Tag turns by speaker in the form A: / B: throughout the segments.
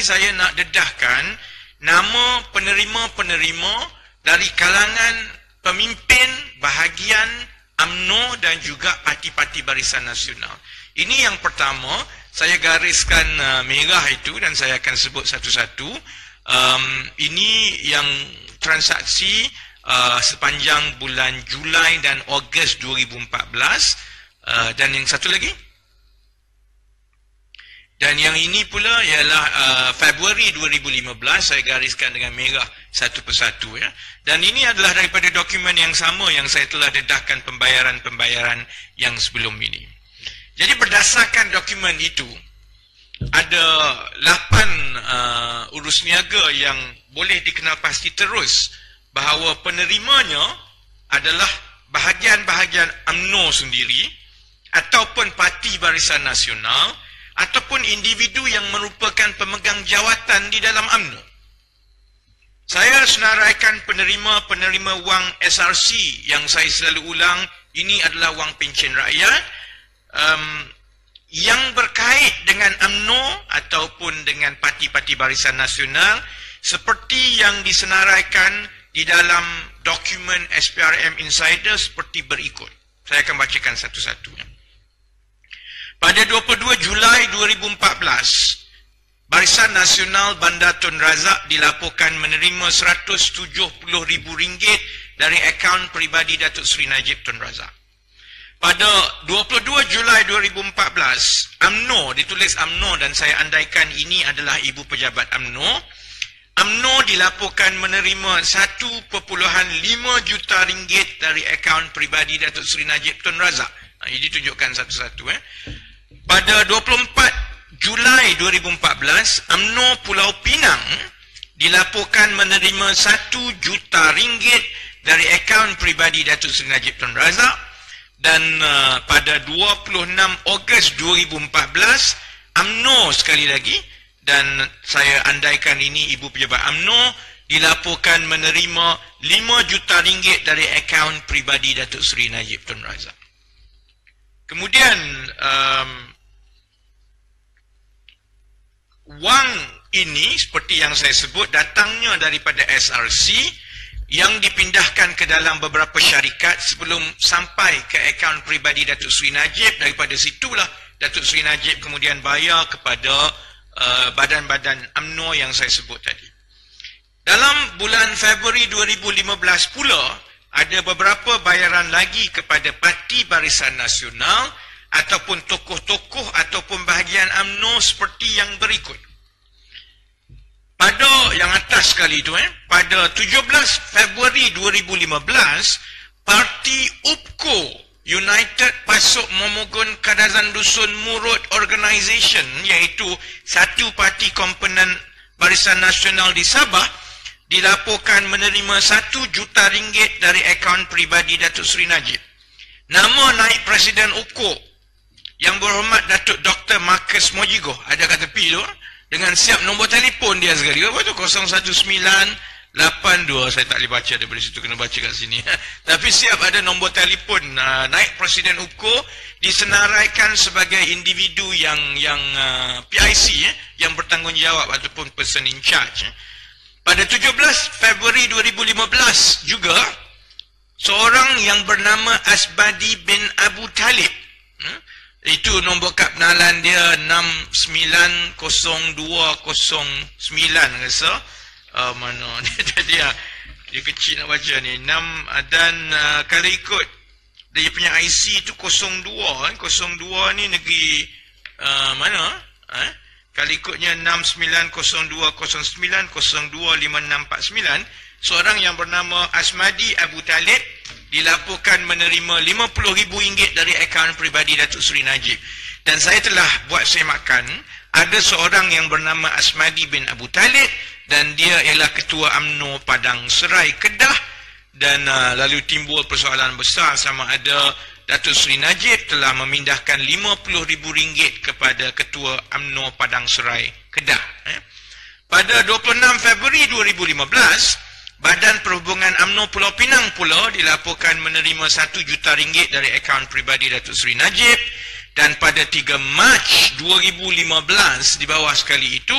A: ni saya nak dedahkan nama penerima-penerima dari kalangan pemimpin bahagian UMNO dan juga parti-parti Barisan Nasional. Ini yang pertama, saya gariskan merah itu dan saya akan sebut satu-satu. Ini yang transaksi sepanjang bulan Julai dan Ogos 2014. Dan yang satu lagi. Dan yang ini pula ialah Februari 2015, saya gariskan dengan merah satu persatu. Ya. Dan ini adalah daripada dokumen yang sama yang saya telah dedahkan pembayaran-pembayaran yang sebelum ini. Jadi berdasarkan dokumen itu, ada 8 urus niaga yang boleh dikenal pasti terus bahawa penerimanya adalah bahagian-bahagian UMNO sendiri ataupun Parti Barisan Nasional ataupun individu yang merupakan pemegang jawatan di dalam UMNO. Saya senaraikan penerima-penerima wang SRC yang saya selalu ulang, ini adalah wang pencen rakyat yang berkait dengan UMNO ataupun dengan parti-parti Barisan Nasional seperti yang disenaraikan di dalam dokumen SPRM Insider seperti berikut. Saya akan bacakan satu-satunya. Pada 22 Julai 2014, Barisan Nasional Bandar Tun Razak dilaporkan menerima RM170,000 dari akaun peribadi Datuk Seri Najib Tun Razak. Pada 22 Julai 2014, UMNO, ditulis UMNO dan saya andaikan ini adalah ibu pejabat UMNO. UMNO dilaporkan menerima RM1.5 juta dari akaun peribadi Datuk Seri Najib Tun Razak. Ini tunjukkan satu-satu. Pada 24 Julai 2014, UMNO Pulau Pinang dilaporkan menerima RM1 juta dari akaun peribadi Datuk Seri Najib Tun Razak. Dan pada 26 Ogos 2014, UMNO sekali lagi, dan saya andaikan ini ibu pejabat UMNO, dilaporkan menerima RM5 juta dari akaun peribadi Datuk Seri Najib Tun Razak. Kemudian, wang ini seperti yang saya sebut datangnya daripada SRC yang dipindahkan ke dalam beberapa syarikat sebelum sampai ke akaun peribadi Datuk Seri Najib. Daripada situlah Datuk Seri Najib kemudian bayar kepada badan-badan UMNO yang saya sebut tadi. Dalam bulan Februari 2015 pula, ada beberapa bayaran lagi kepada Parti Barisan Nasional ataupun tokoh-tokoh ataupun bahagian UMNO seperti yang berikut. Pada yang atas sekali itu, pada 17 Februari 2015, Parti UPKO United Pasuk Momogun Kadazan Dusun Murut Organisation, iaitu satu parti komponen Barisan Nasional di Sabah, dilaporkan menerima RM1 juta dari akaun peribadi Datuk Seri Najib. Nama naib Presiden UPKO yang berhormat Datuk Dr. Marcus Mojigo ada kat tepi tu, dengan siap nombor telefon dia sekali. Apa tu? 01982. Saya tak boleh baca daripada situ, kena baca kat sini. Tapi siap ada nombor telefon naik Presiden UPKO, disenaraikan sebagai individu yang PIC, yang bertanggungjawab ataupun person in charge. Pada 17 Februari 2015 juga, seorang yang bernama Asbadi bin Abu Talib, itu nombor kad penalan dia 690209 rasa. Mana dia kecil nak baca ni. 6 dan kalau ikut dia punya IC tu 02 ni negeri mana? Kalau ikutnya 690209025649, seorang yang bernama Asmadi Abu Talib dilaporkan menerima RM50,000 dari akaun peribadi Datuk Seri Najib. Dan saya telah buat semakan, ada seorang yang bernama Asmadi bin Abu Talib dan dia ialah ketua UMNO Padang Serai Kedah, dan lalu timbul persoalan besar sama ada Datuk Seri Najib telah memindahkan RM50,000 kepada ketua UMNO Padang Serai Kedah. Pada 26 Februari 2015, Badan Perhubungan UMNO Pulau Pinang pula dilaporkan menerima RM1 juta dari akaun peribadi Datuk Seri Najib. Dan pada 3 Mac 2015, di bawah sekali itu,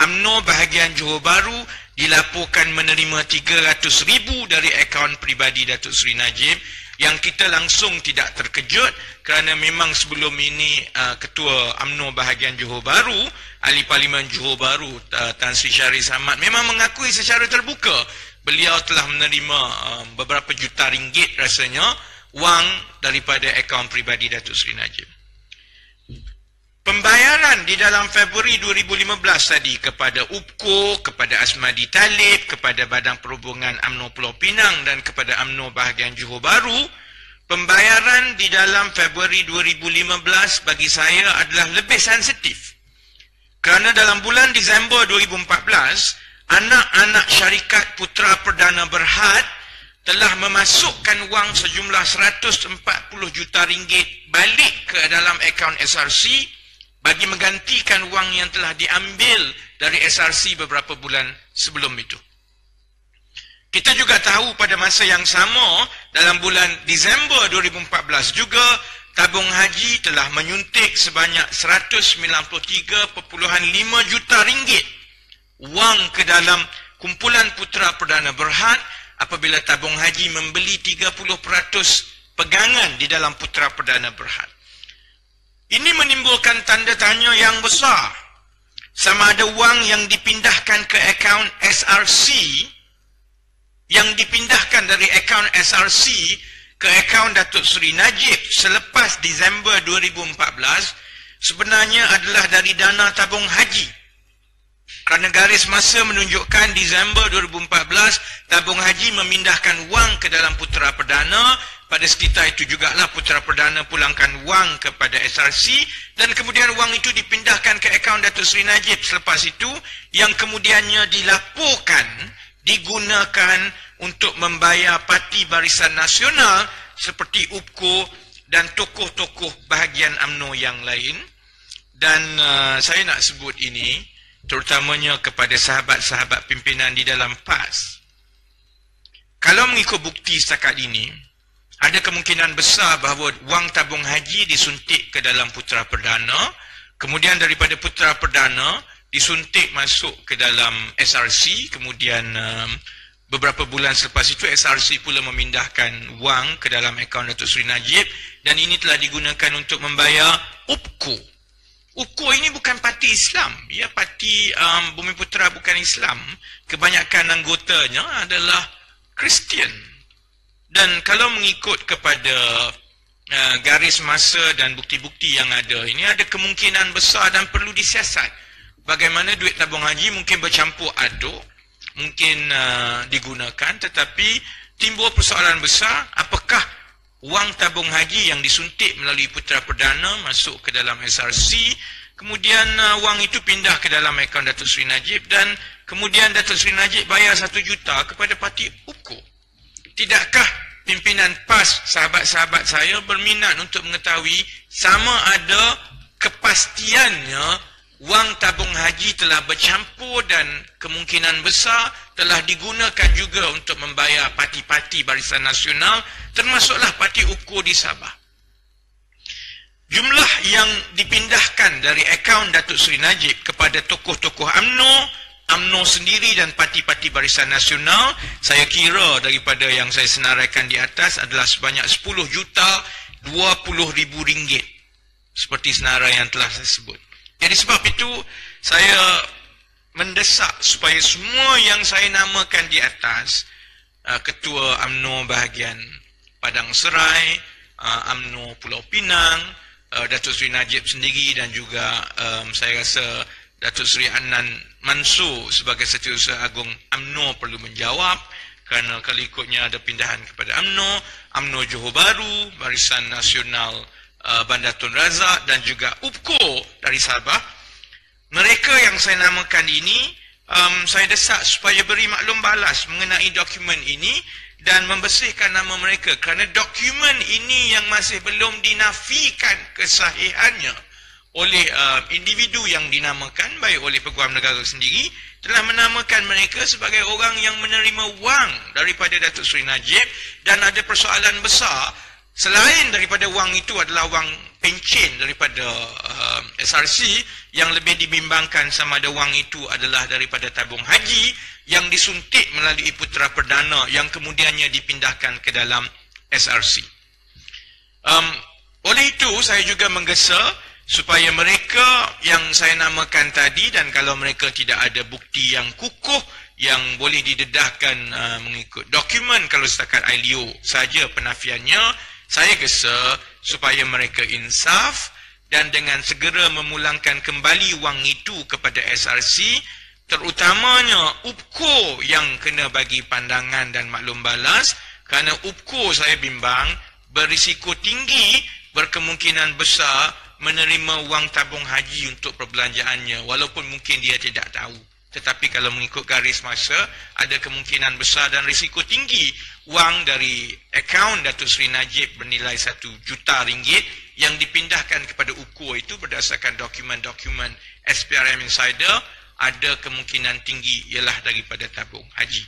A: UMNO bahagian Johor Bahru dilaporkan menerima 300,000 dari akaun peribadi Datuk Seri Najib, yang kita langsung tidak terkejut kerana memang sebelum ini Ketua UMNO bahagian Johor Bahru, Ahli Parlimen Johor Bahru, Tan Sri Syahrir Samad, memang mengakui secara terbuka beliau telah menerima beberapa juta ringgit rasanya wang daripada akaun peribadi Datuk Seri Najib. Pembayaran di dalam Februari 2015 tadi kepada UPKO, kepada Asmadi Talib, kepada Badan Perhubungan UMNO Pulau Pinang dan kepada UMNO bahagian Johor Bahru, pembayaran di dalam Februari 2015 bagi saya adalah lebih sensitif. Kerana dalam bulan Disember 2014, anak-anak syarikat Putra Perdana Berhad telah memasukkan wang sejumlah 140 juta ringgit balik ke dalam akaun SRC bagi menggantikan wang yang telah diambil dari SRC beberapa bulan sebelum itu. Kita juga tahu pada masa yang sama, dalam bulan Disember 2014 juga, tabung haji telah menyuntik sebanyak 193.5 juta ringgit wang ke dalam kumpulan Putra Perdana Berhad apabila tabung haji membeli 30% pegangan di dalam Putra Perdana Berhad. Ini menimbulkan tanda tanya yang besar. Sama ada wang yang dipindahkan ke akaun SRC, yang dipindahkan dari akaun SRC ke akaun Datuk Seri Najib selepas Disember 2014 sebenarnya adalah dari dana tabung haji. Kerana garis masa menunjukkan Disember 2014, tabung haji memindahkan wang ke dalam Putra Perdana. Pada sekitar itu jugalah Putra Perdana pulangkan wang kepada SRC dan kemudian wang itu dipindahkan ke akaun Datuk Seri Najib selepas itu, yang kemudiannya dilaporkan digunakan untuk membayar Parti Barisan Nasional seperti UPKO dan tokoh-tokoh bahagian UMNO yang lain. Dan saya nak sebut ini terutamanya kepada sahabat-sahabat pimpinan di dalam PAS. Kalau mengikut bukti setakat ini, ada kemungkinan besar bahawa wang tabung haji disuntik ke dalam Putra Perdana, kemudian daripada Putra Perdana disuntik masuk ke dalam SRC, kemudian beberapa bulan selepas itu SRC pula memindahkan wang ke dalam akaun Datuk Seri Najib, dan ini telah digunakan untuk membayar UPKO. UPKO ini bukan parti Islam, ya, parti Bumi Putera bukan Islam. Kebanyakan anggotanya adalah Kristian. Dan kalau mengikut kepada garis masa dan bukti-bukti yang ada, ini ada kemungkinan besar dan perlu disiasat. Bagaimana duit tabung haji mungkin bercampur aduk, mungkin digunakan, tetapi timbul persoalan besar, apakah wang tabung haji yang disuntik melalui Putra Perdana masuk ke dalam SRC, kemudian wang itu pindah ke dalam akaun Datuk Seri Najib, dan kemudian Datuk Seri Najib bayar 1 juta kepada parti UPKO. Tidakkah pimpinan PAS, sahabat-sahabat saya, berminat untuk mengetahui sama ada kepastiannya wang tabung haji telah bercampur dan kemungkinan besar telah digunakan juga untuk membayar parti-parti Barisan Nasional, termasuklah parti UPKO di Sabah. Jumlah yang dipindahkan dari akaun Datuk Seri Najib kepada tokoh-tokoh UMNO sendiri dan parti-parti Barisan Nasional, saya kira daripada yang saya senaraikan di atas adalah sebanyak 10.020.000 ringgit, seperti senarai yang telah saya sebut. Jadi sebab itu saya mendesak supaya semua yang saya namakan di atas, Ketua UMNO bahagian Padang Serai, UMNO Pulau Pinang, Datuk Seri Najib sendiri, dan juga saya rasa Datuk Seri Adnan Mansur sebagai Setiausaha Agung UMNO perlu menjawab, kerana kalau ikutnya ada pindahan kepada UMNO Johor Bahru, Barisan Nasional Bandar Tun Razak, dan juga UPKO dari Sabah. Mereka yang saya namakan ini, saya desak supaya beri maklum balas mengenai dokumen ini dan membersihkan nama mereka, kerana dokumen ini yang masih belum dinafikan kesahihannya oleh individu yang dinamakan, baik oleh Peguam Negara sendiri, telah menamakan mereka sebagai orang yang menerima wang daripada Datuk Seri Najib, dan ada persoalan besar, selain daripada wang itu adalah wang pencen daripada SRC, yang lebih dibimbangkan sama ada wang itu adalah daripada tabung haji yang disuntik melalui putera perdana yang kemudiannya dipindahkan ke dalam SRC. Oleh itu saya juga menggesa supaya mereka yang saya namakan tadi, dan kalau mereka tidak ada bukti yang kukuh yang boleh didedahkan mengikut dokumen, kalau setakat ILO saja penafiannya, saya gesa supaya mereka insaf dan dengan segera memulangkan kembali wang itu kepada SRC, terutamanya UPCO yang kena bagi pandangan dan maklum balas, kerana UPCO saya bimbang berisiko tinggi, berkemungkinan besar menerima wang tabung haji untuk perbelanjaannya, walaupun mungkin dia tidak tahu. Tetapi kalau mengikut garis masa, ada kemungkinan besar dan risiko tinggi wang dari akaun Datuk Seri Najib bernilai 1 juta ringgit yang dipindahkan kepada UPCO itu berdasarkan dokumen-dokumen SPRM Insider, ada kemungkinan tinggi ialah daripada tabung haji.